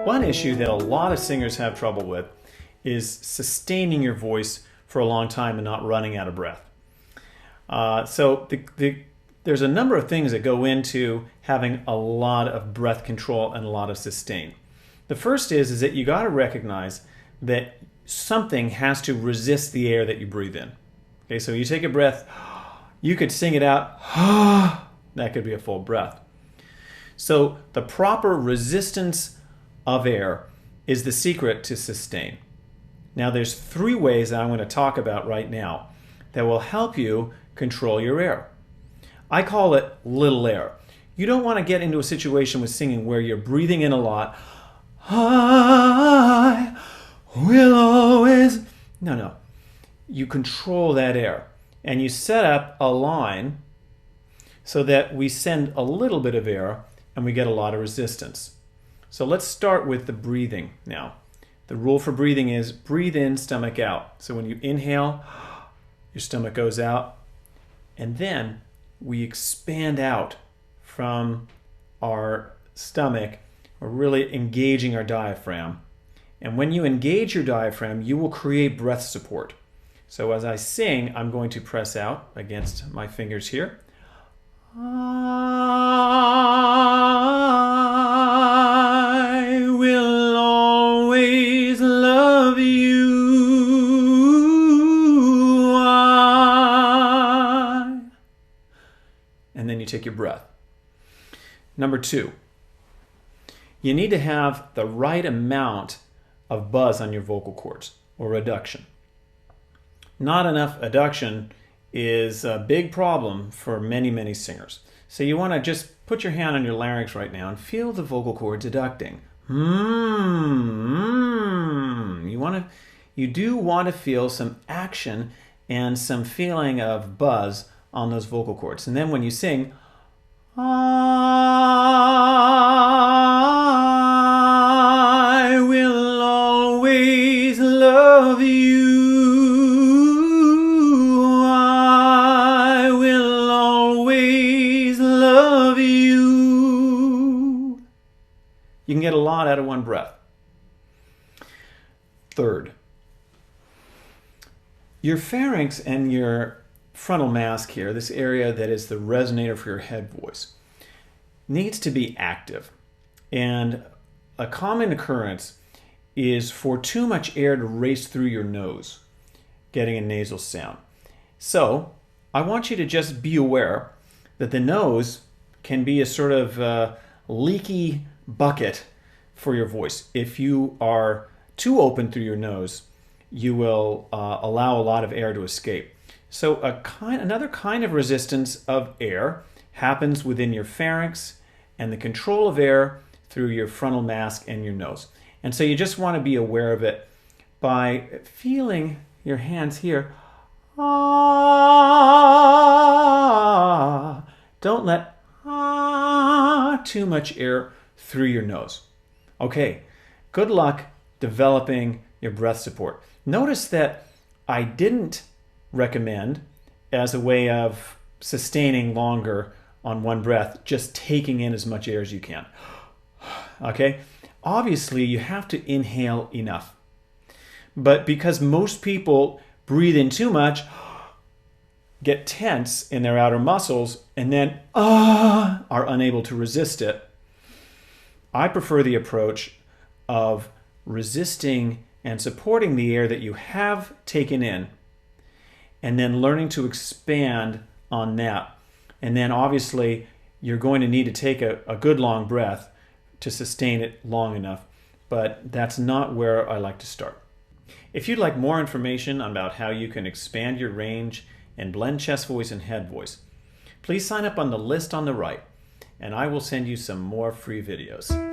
One issue that a lot of singers have trouble with is sustaining your voice for a long time and not running out of breath. There's a number of things that go into having a lot of breath control and a lot of sustain. The first is that you got to recognize that something has to resist the air that you breathe in. Okay, so you take a breath, you could sing it out, that could be a full breath. So the proper resistance of air is the secret to sustain. Now there's 3 ways that I'm going to talk about right now that will help you control your air. I call it little air. You don't want to get into a situation with singing where you're breathing in a lot. I will always... No. You control that air and you set up a line so that we send a little bit of air and we get a lot of resistance. So let's start with the breathing now. The rule for breathing is breathe in, stomach out. So when you inhale, your stomach goes out, and then we expand out from our stomach. We're really engaging our diaphragm. And when you engage your diaphragm, you will create breath support. So as I sing, I'm going to press out against my fingers here. I will always love you. And then you take your breath. Number 2, you need to have the right amount of buzz on your vocal cords, or reduction. Not enough adduction is a big problem for many singers. So you want to just put your hand on your larynx right now and feel the vocal cords adducting. You do want to feel some action and some feeling of buzz on those vocal cords. And then when you sing, I will always love you. I will always love you. You can get a lot out of one breath. Third, your pharynx and your frontal mask here, this area that is the resonator for your head voice, needs to be active. And a common occurrence is for too much air to race through your nose, getting a nasal sound. So I want you to just be aware that the nose can be a sort of leaky bucket for your voice. If you are too open through your nose, you will allow a lot of air to escape. So another kind of resistance of air happens within your pharynx and the control of air through your frontal mask and your nose. And so you just want to be aware of it by feeling your hands here. Don't let too much air through your nose. Okay, good luck developing your breath support. Notice that I didn't recommend, as a way of sustaining longer on one breath, just taking in as much air as you can. Okay? Obviously, you have to inhale enough. But because most people breathe in too much, get tense in their outer muscles, and then are unable to resist it, I prefer the approach of resisting and supporting the air that you have taken in, and then learning to expand on that. And then obviously you're going to need to take a good long breath to sustain it long enough, but that's not where I like to start. If you'd like more information about how you can expand your range and blend chest voice and head voice, please sign up on the list on the right, and I will send you some more free videos.